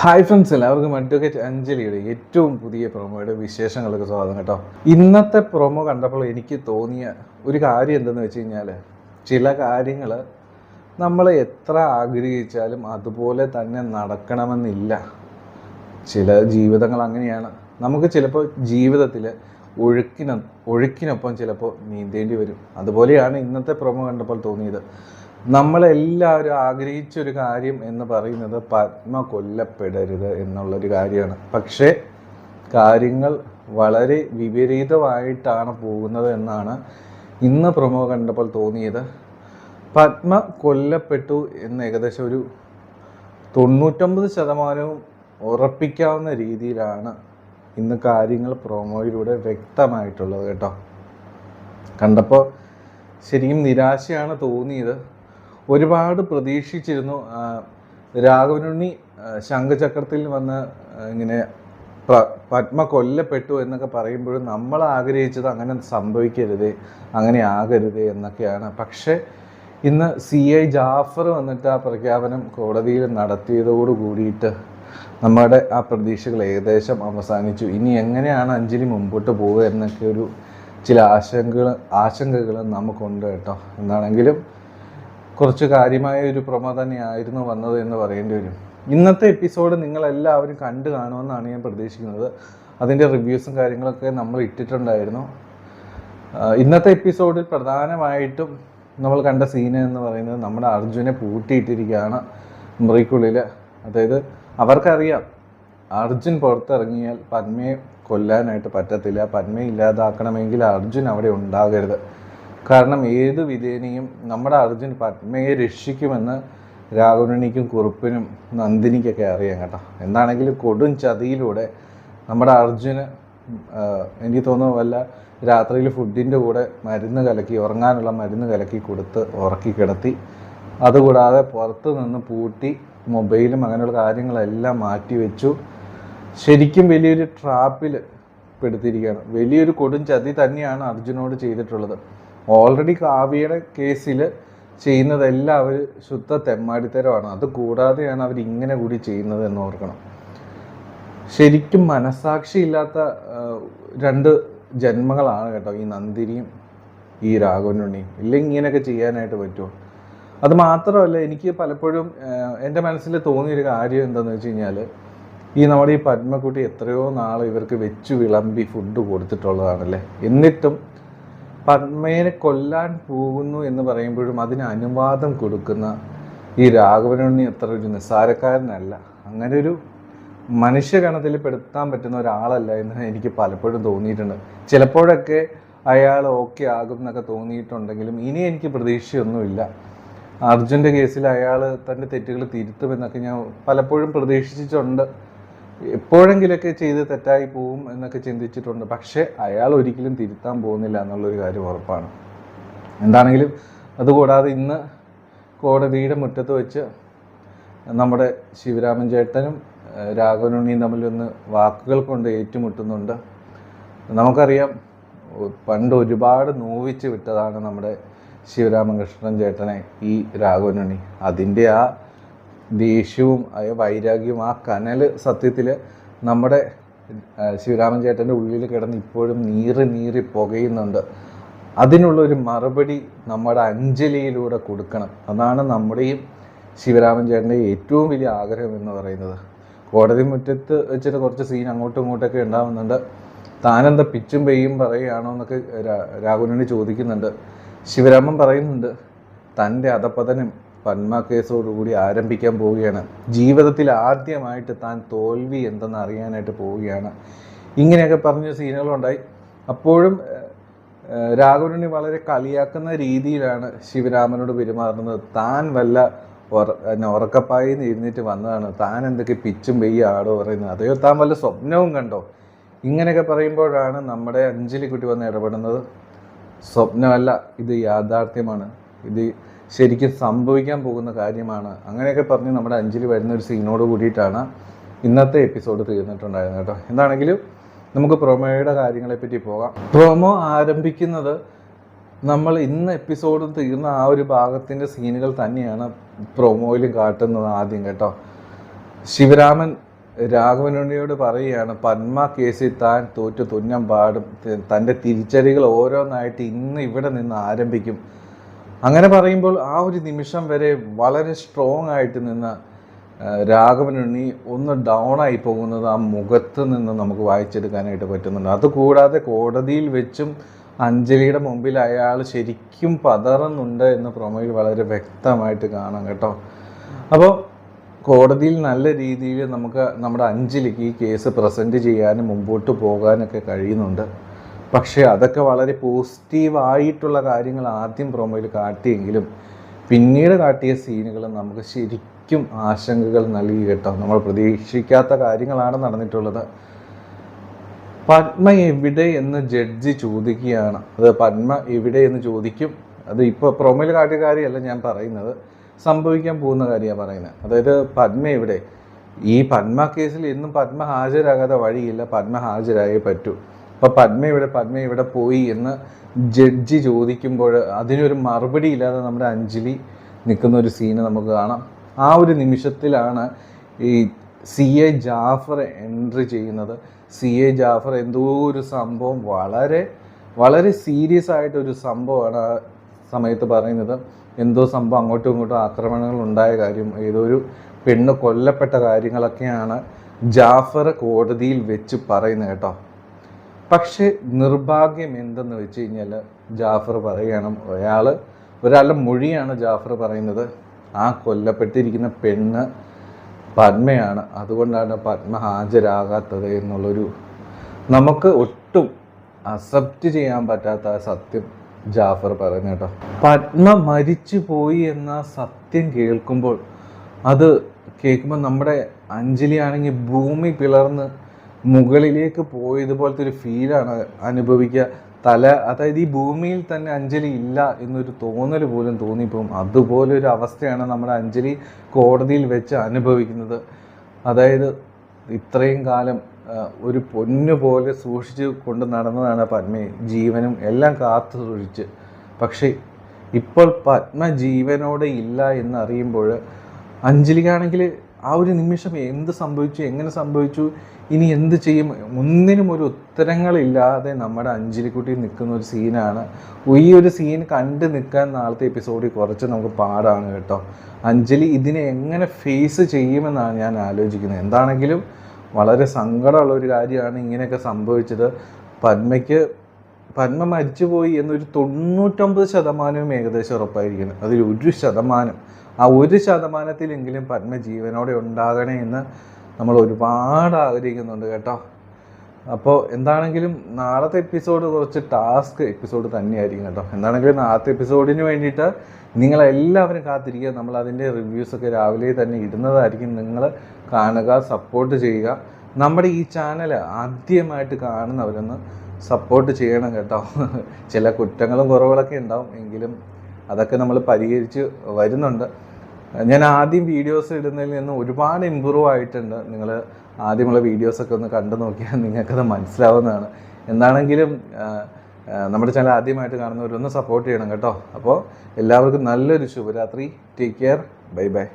Hi friends, എല്ലാവർക്കും advocate അഞ്ജലിയുടെ ഏറ്റവും പുതിയ പ്രൊമോയുടെ വിശേഷങ്ങൾക്ക് സ്വാഗതം കേട്ടോ. ഇന്നത്തെ പ്രൊമോ കണ്ടപ്പോൾ എനിക്ക് തോന്നിയ ഒരു കാര്യം എന്തെന്ന് വെച്ച് കഴിഞ്ഞാൽ, ചില കാര്യങ്ങൾ നമ്മൾ എത്ര ആഗ്രഹിച്ചാലും അതുപോലെ തന്നെ നടക്കണമെന്നില്ല. ചില ജീവിതങ്ങൾ അങ്ങനെയാണ്. നമുക്ക് ചിലപ്പോൾ ജീവിതത്തിൽ ഒഴുക്കിനൊപ്പം ചിലപ്പോൾ നീന്തേണ്ടി വരും. അതുപോലെയാണ് ഇന്നത്തെ പ്രൊമോ കണ്ടപ്പോൾ തോന്നിയത്. നമ്മളെല്ലാവരും ആഗ്രഹിച്ചൊരു കാര്യം എന്ന് പറയുന്നത് പത്മ കൊല്ലപ്പെടരുത് എന്നുള്ളൊരു കാര്യമാണ്. പക്ഷേ കാര്യങ്ങൾ വളരെ വിപരീതമായിട്ടാണ് പോകുന്നത് എന്നാണ് ഇന്ന് പ്രൊമോ കണ്ടപ്പോൾ തോന്നിയത്. പത്മ കൊല്ലപ്പെട്ടു എന്ന് ഏകദേശം ഒരു 99% ഉറപ്പിക്കാവുന്ന രീതിയിലാണ് ഇന്ന് കാര്യങ്ങൾ പ്രൊമോയിലൂടെ വ്യക്തമായിട്ടുള്ളത് കേട്ടോ. കണ്ടപ്പോൾ ശരിക്കും നിരാശയാണ് തോന്നിയത്. ഒരുപാട് പ്രതീക്ഷിച്ചിരുന്നു. രാഘവനുണ്ണി ശംഖചക്രത്തിൽ വന്ന് ഇങ്ങനെ പത്മ കൊല്ലപ്പെട്ടു എന്നൊക്കെ പറയുമ്പോഴും നമ്മൾ ആഗ്രഹിച്ചത് അങ്ങനെ സംഭവിക്കരുതേ, അങ്ങനെ ആകരുതേ എന്നൊക്കെയാണ്. പക്ഷേ ഇന്ന് CI ജാഫർ വന്നിട്ട് ആ പ്രഖ്യാപനം കോടതിയിൽ നടത്തിയതോട് കൂടിയിട്ട് നമ്മുടെ ആ പ്രതീക്ഷകൾ ഏകദേശം അവസാനിച്ചു. ഇനി എങ്ങനെയാണ് അഞ്ജലി മുമ്പോട്ട് പോവുക എന്നൊക്കെ ഒരു ചില ആശങ്കകൾ നമുക്കുണ്ട് കേട്ടോ. എന്താണെങ്കിലും കുറച്ച് കാര്യമായ ഒരു പ്രൊമോ തന്നെയായിരുന്നു വന്നത് എന്ന് പറയേണ്ടി വരും. ഇന്നത്തെ എപ്പിസോഡ് നിങ്ങളെല്ലാവരും കണ്ടു കാണുമെന്നാണ് ഞാൻ പ്രതീക്ഷിക്കുന്നത്. അതിൻ്റെ റിവ്യൂസും കാര്യങ്ങളൊക്കെ നമ്മൾ ഇട്ടിട്ടുണ്ടായിരുന്നു. ഇന്നത്തെ എപ്പിസോഡിൽ പ്രധാനമായിട്ടും നമ്മൾ കണ്ട സീന് എന്ന് പറയുന്നത് നമ്മുടെ അർജുനെ പൂട്ടിയിട്ടിരിക്കുകയാണ് മുറിക്കുള്ളിൽ. അതായത് അവർക്കറിയാം അർജുൻ പുറത്തിറങ്ങിയാൽ പത്മയെ കൊല്ലാനായിട്ട് പറ്റത്തില്ല. പത്മയെ ഇല്ലാതാക്കണമെങ്കിൽ അർജുൻ അവിടെ ഉണ്ടാകരുത്. കാരണം ഏത് വിധേനയും നമ്മുടെ അർജുൻ പത്മയെ രക്ഷിക്കുമെന്ന് രാഘവനുണ്ണിക്കും കുറുപ്പിനും നന്ദിനിക്കൊക്കെ അറിയാം കേട്ടോ. എന്താണെങ്കിലും കൊടും ചതിയിലൂടെ നമ്മുടെ അർജുന് എനിക്ക് തോന്നുന്നു വല്ല രാത്രിയിൽ ഫുഡിൻ്റെ കൂടെ മരുന്ന് കലക്കി, ഉറങ്ങാനുള്ള മരുന്ന് കലക്കി കൊടുത്ത് ഉറക്കി കിടത്തി. അതുകൂടാതെ പുറത്ത് നിന്ന് പൂട്ടി മൊബൈലും അങ്ങനെയുള്ള കാര്യങ്ങളെല്ലാം മാറ്റി വെച്ചു. ശരിക്കും വലിയൊരു ട്രാപ്പിൽ പെടുത്തിയിരിക്കുകയാണ്. വലിയൊരു കൊടും ചതി തന്നെയാണ് അർജുനോട് ചെയ്തിട്ടുള്ളത്. ഓൾറെഡി കാവ്യയുടെ കേസിൽ ചെയ്യുന്നതെല്ലാം അവർ ശുദ്ധ തെമ്മാടിത്തരമാണ്. അത് കൂടാതെയാണ് അവർ ഇങ്ങനെ കൂടി ചെയ്യുന്നത് എന്ന് ഓർക്കണം. ശരിക്കും മനസാക്ഷിയില്ലാത്ത രണ്ട് ജന്മങ്ങളാണ് കേട്ടോ ഈ നന്ദിനിയും ഈ രാഘവനുണ്ണിയും. ഇല്ലെങ്കിൽ ഇങ്ങനെയൊക്കെ ചെയ്യാനായിട്ട് പറ്റുമോ? അത് മാത്രമല്ല, എനിക്ക് പലപ്പോഴും എൻ്റെ മനസ്സിൽ തോന്നിയൊരു കാര്യം എന്താണെന്ന് വെച്ച് കഴിഞ്ഞാൽ, ഈ നമ്മുടെ ഈ പത്മക്കുട്ടി എത്രയോ നാൾ ഇവർക്ക് വെച്ച് വിളമ്പി ഫുഡ് കൊടുത്തിട്ടുള്ളതാണല്ലേ. എന്നിട്ടും പത്മയെ കൊല്ലാൻ പോകുന്നു എന്ന് പറയുമ്പോഴും അതിന് അനുവാദം കൊടുക്കുന്ന ഈ രാഘവനുണ്ണി അത്ര ഒരു നിസ്സാരക്കാരനല്ല. അങ്ങനെ ഒരു മനുഷ്യഗണത്തിൽ പെടുത്താൻ പറ്റുന്ന ഒരാളല്ല എന്ന് എനിക്ക് പലപ്പോഴും തോന്നിയിട്ടുണ്ട്. ചിലപ്പോഴൊക്കെ അയാൾ ഓക്കെ ആകും എന്നൊക്കെ തോന്നിയിട്ടുണ്ടെങ്കിലും ഇനി എനിക്ക് പ്രതീക്ഷയൊന്നുമില്ല. അർജുൻ്റെ കേസിൽ അയാൾ തൻ്റെ തെറ്റുകൾ തിരുത്തുമെന്നൊക്കെ ഞാൻ പലപ്പോഴും പ്രതീക്ഷിച്ചിട്ടുണ്ട്. എപ്പോഴെങ്കിലൊക്കെ ചെയ്ത് തെറ്റായി പോവും എന്നൊക്കെ ചിന്തിച്ചിട്ടുണ്ട്. പക്ഷേ അയാൾ ഒരിക്കലും തിരുത്താൻ പോകുന്നില്ല എന്നുള്ളൊരു കാര്യം ഉറപ്പാണ്. എന്താണെങ്കിലും അതുകൂടാതെ ഇന്ന് കോടതിയുടെ മുറ്റത്ത് വെച്ച് നമ്മുടെ ശിവരാമൻ ചേട്ടനും രാഘവനുണ്ണിയും തമ്മിലൊന്ന് വാക്കുകൾ കൊണ്ട് ഏറ്റുമുട്ടുന്നുണ്ട്. നമുക്കറിയാം പണ്ട് ഒരുപാട് നോവിച്ച് വിട്ടതാണ് നമ്മുടെ ശിവരാമകൃഷ്ണൻ ചേട്ടനെ ഈ രാഘവനുണ്ണി. അതിൻ്റെ ആ ദേഷ്യവും വൈരാഗ്യവും ആ കനൽ സത്യത്തിൽ നമ്മുടെ ശിവരാമൻ ചേട്ടൻ്റെ ഉള്ളിൽ കിടന്ന് ഇപ്പോഴും നീറി പുകയുന്നുണ്ട്. അതിനുള്ളൊരു മറുപടി നമ്മുടെ അഞ്ജലിയിലൂടെ കൊടുക്കണം. അതാണ് നമ്മുടെയും ശിവരാമൻ ചേട്ടൻ്റെ ഏറ്റവും വലിയ ആഗ്രഹം എന്ന് പറയുന്നത്. കോടതി മുറ്റത്ത് വെച്ചിട്ട് കുറച്ച് സീൻ അങ്ങോട്ടും ഇങ്ങോട്ടൊക്കെ ഉണ്ടാകുന്നുണ്ട്. താനെന്താ പിച്ചും പെയ്യും പറയുകയാണോ എന്നൊക്കെ രാഘവനുണ്ണി ചോദിക്കുന്നുണ്ട്. ശിവരാമൻ പറയുന്നുണ്ട് തൻ്റെ അധപതനം പത്മ കേസോടുകൂടി ആരംഭിക്കാൻ പോവുകയാണ്. ജീവിതത്തിൽ ആദ്യമായിട്ട് താൻ തോൽവി എന്തെന്ന് അറിയാനായിട്ട് പോവുകയാണ്. ഇങ്ങനെയൊക്കെ പറഞ്ഞ സീനുകളുണ്ടായി. അപ്പോഴും രാഘവനുണ്ണി വളരെ കളിയാക്കുന്ന രീതിയിലാണ് ശിവരാമനോട് പെരുമാറുന്നത്. താൻ വല്ല ഉറക്കപ്പായി എഴുന്നേറ്റ് വന്നതാണ്, താൻ എന്തൊക്കെ പിച്ചും പെയ്യ ആടോ പറയുന്നത്, അതെയോ താൻ വല്ല സ്വപ്നവും കണ്ടോ? ഇങ്ങനെയൊക്കെ പറയുമ്പോഴാണ് നമ്മുടെ അഞ്ജലിക്കുട്ടി വന്ന് ഇടപെടുന്നത്. സ്വപ്നമല്ല, ഇത് യാഥാർത്ഥ്യമാണ്, ഇത് ശരിക്കും സംഭവിക്കാൻ പോകുന്ന കാര്യമാണ്. അങ്ങനെയൊക്കെ പറഞ്ഞ് നമ്മുടെ അഞ്ജലി വരുന്ന ഒരു സീനോട് കൂടിയിട്ടാണ് ഇന്നത്തെ എപ്പിസോഡ് തീർന്നിട്ടുണ്ടായിരുന്നത് കേട്ടോ. എന്താണെങ്കിലും നമുക്ക് പ്രൊമോയുടെ കാര്യങ്ങളെപ്പറ്റി പോകാം. പ്രൊമോ ആരംഭിക്കുന്നത് നമ്മൾ ഇന്ന് എപ്പിസോഡ് തീർന്ന ആ ഒരു ഭാഗത്തിൻ്റെ സീനുകൾ തന്നെയാണ് പ്രൊമോയിലും കാട്ടുന്നത് ആദ്യം കേട്ടോ. ശിവരാമൻ രാഘവനുണ്ണിയോട് പറയുകയാണ് പത്മ കേസിൽ താൻ തോറ്റു തുന്നം പാടും, തൻ്റെ തിരിച്ചടികൾ ഓരോന്നായിട്ട് ഇന്ന് ഇവിടെ നിന്ന് ആരംഭിക്കും. അങ്ങനെ പറയുമ്പോൾ ആ ഒരു നിമിഷം വരെ വളരെ സ്ട്രോങ് ആയിട്ട് നിന്ന രാഘവനുണ്ണി ഒന്ന് ഡൗൺ ആയി പോകുന്നത് ആ മുഖത്ത് നിന്ന് നമുക്ക് വായിച്ചെടുക്കാനായിട്ട് പറ്റുന്നുണ്ട്. അതുകൂടാതെ കോടതിയിൽ വെച്ചും അഞ്ജലിയുടെ മുമ്പിൽ അയാൾ ശരിക്കും പതറുന്നുണ്ട് എന്ന് പ്രൊമോയിൽ വളരെ വ്യക്തമായിട്ട് കാണാം കേട്ടോ. അപ്പോൾ കോടതിയിൽ നല്ല രീതിയിൽ നമുക്ക് നമ്മുടെ അഞ്ജലിക്ക് ഈ കേസ് പ്രസൻറ്റ് ചെയ്യാനും മുമ്പോട്ട് പോകാനൊക്കെ കഴിയുന്നുണ്ട്. പക്ഷേ അതൊക്കെ വളരെ പോസിറ്റീവായിട്ടുള്ള കാര്യങ്ങൾ ആദ്യം പ്രൊമോയിൽ കാട്ടിയെങ്കിലും പിന്നീട് കാട്ടിയ സീനുകൾ നമുക്ക് ശരിക്കും ആശങ്കകൾ നൽകി കേട്ടോ. നമ്മൾ പ്രതീക്ഷിക്കാത്ത കാര്യങ്ങളാണ് നടന്നിട്ടുള്ളത്. പത്മ എവിടെ എന്ന് ജഡ്ജി ചോദിക്കുകയാണ്. അത് പത്മ എവിടെ എന്ന് ചോദിക്കും. അത് ഇപ്പോൾ പ്രൊമോയിൽ കാട്ടിയ കാര്യമല്ല ഞാൻ പറയുന്നത്, സംഭവിക്കാൻ പോകുന്ന കാര്യമാണ് പറയുന്നത്. അതായത് പത്മ എവിടെ, ഈ പത്മ കേസിൽ എന്നും പത്മ ഹാജരാകാതെ വഴിയില്ല, പത്മ ഹാജരായേ പറ്റൂ. അപ്പോൾ പത്മ ഇവിടെ പോയി എന്ന് ജഡ്ജി ചോദിക്കുമ്പോൾ അതിനൊരു മറുപടി ഇല്ലാതെ നമ്മുടെ അഞ്ജലി നിൽക്കുന്ന ഒരു സീന് നമുക്ക് കാണാം. ആ ഒരു നിമിഷത്തിലാണ് ഈ CA ജാഫർ എൻട്രി ചെയ്യുന്നത്. CA ജാഫർ എന്തോ ഒരു സംഭവം വളരെ വളരെ സീരിയസ് ആയിട്ടൊരു സംഭവമാണ് ആ സമയത്ത് പറയുന്നത്. എന്തോ സംഭവം അങ്ങോട്ടും ഇങ്ങോട്ടും ആക്രമണങ്ങൾ ഉണ്ടായ കാര്യം, ഏതോ ഒരു പെണ്ണ് കൊല്ലപ്പെട്ട കാര്യങ്ങളൊക്കെയാണ് ജാഫർ കോടതിയിൽ വെച്ച് പറയുന്നത് കേട്ടോ. പക്ഷേ നിർഭാഗ്യം എന്തെന്ന് വെച്ച് കഴിഞ്ഞാൽ ജാഫർ പറയണം, ഒരാളുടെ മൊഴിയാണ് ജാഫർ പറയുന്നത്. ആ കൊല്ലപ്പെട്ടിരിക്കുന്ന പെണ്ണ് പത്മയാണ്, അതുകൊണ്ടാണ് പത്മ ഹാജരാകാത്തത് എന്നുള്ളൊരു നമുക്ക് ഒട്ടും അക്സെപ്റ്റ് ചെയ്യാൻ പറ്റാത്ത സത്യം ജാഫർ പറയുന്നു കേട്ടോ. പത്മ മരിച്ചു പോയി എന്ന സത്യം കേൾക്കുമ്പോൾ നമ്മുടെ അഞ്ജലി ആണെങ്കിൽ ഭൂമി പിളർന്ന് മുകളിലേക്ക് പോയതുപോലത്തെ ഒരു ഫീലാണ് അനുഭവിക്കുക. അതായത് ഈ ഭൂമിയിൽ തന്നെ അഞ്ജലി ഇല്ല എന്നൊരു തോന്നൽ പോലും തോന്നിപ്പോകും. അതുപോലെ ഒരു അവസ്ഥയാണ് നമ്മുടെ അഞ്ജലി കോടതിയിൽ വെച്ച് അനുഭവിക്കുന്നത്. അതായത് ഇത്രയും കാലം ഒരു പൊന്നു പോലെ സൂക്ഷിച്ച് കൊണ്ട് നടന്നതാണ് പത്മയെ, ജീവനും എല്ലാം കാത്തു സൂക്ഷിച്ച്. പക്ഷേ ഇപ്പോൾ പത്മ ജീവനോടെ ഇല്ല എന്നറിയുമ്പോൾ അഞ്ജലിക്കാണെങ്കിൽ ആ ഒരു നിമിഷം എന്ത് സംഭവിച്ചു, എങ്ങനെ സംഭവിച്ചു, ഇനി എന്ത് ചെയ്യും, ഒന്നിനും ഒരു ഉത്തരങ്ങളില്ലാതെ നമ്മുടെ അഞ്ജലിക്കുട്ടി നിൽക്കുന്ന ഒരു സീനാണ്. ഈ ഒരു സീൻ കണ്ടു നിൽക്കാൻ നാളത്തെ എപ്പിസോഡിൽ കുറച്ച് നമുക്ക് പാടാണ് കേട്ടോ. അഞ്ജലി ഇതിനെ എങ്ങനെ ഫേസ് ചെയ്യുമെന്നാണ് ഞാൻ ആലോചിക്കുന്നത്. എന്താണെങ്കിലും വളരെ സങ്കടമുള്ള ഒരു കാര്യമാണ് ഇങ്ങനെയൊക്കെ സംഭവിച്ചത്. പത്മ മരിച്ചുപോയി എന്നൊരു 99% ഏകദേശം ഉറപ്പായിരിക്കണം. അതിൽ 1%, ആ 1%-ത്തിലെങ്കിലും പത്മ ജീവനോടെ ഉണ്ടാകണേ എന്ന് നമ്മൾ ഒരുപാട് ആഗ്രഹിക്കുന്നുണ്ട് കേട്ടോ. അപ്പോൾ എന്താണെങ്കിലും നാളത്തെ എപ്പിസോഡ് കുറച്ച് ടാസ്ക് എപ്പിസോഡ് തന്നെയായിരിക്കും കേട്ടോ. എന്താണെങ്കിലും നാളത്തെ എപ്പിസോഡിന് വേണ്ടിയിട്ട് നിങ്ങളെല്ലാവരും കാത്തിരിക്കുക. നമ്മൾ അതിൻ്റെ റിവ്യൂസൊക്കെ രാവിലെ തന്നെ ഇടുന്നതായിരിക്കും. നിങ്ങൾ കാണുക, സപ്പോർട്ട് ചെയ്യുക. നമ്മുടെ ഈ ചാനൽ ആദ്യമായിട്ട് കാണുന്നവരൊന്ന് സപ്പോർട്ട് ചെയ്യണം കേട്ടോ. ചില കുറ്റങ്ങളും കുറവുകളൊക്കെ ഉണ്ടാവും, എങ്കിലും അതൊക്കെ നമ്മൾ പരിഹരിച്ച് വരുന്നുണ്ട്. ഞാൻ ആദ്യം വീഡിയോസ് ഇടുന്നതിൽ നിന്ന് ഒരുപാട് ഇമ്പ്രൂവ് ആയിട്ടുണ്ട്. നിങ്ങൾ ആദ്യമുള്ള വീഡിയോസൊക്കെ ഒന്ന് കണ്ടു നോക്കിയാൽ നിങ്ങൾക്കത് മനസ്സിലാവുന്നതാണ്. എന്താണെങ്കിലും നമ്മുടെ ചാനൽ ആദ്യമായിട്ട് കാണുന്നവരൊന്ന് സപ്പോർട്ട് ചെയ്യണം കേട്ടോ. അപ്പോൾ എല്ലാവർക്കും നല്ലൊരു ശുഭരാത്രി. Take care. Bye bye.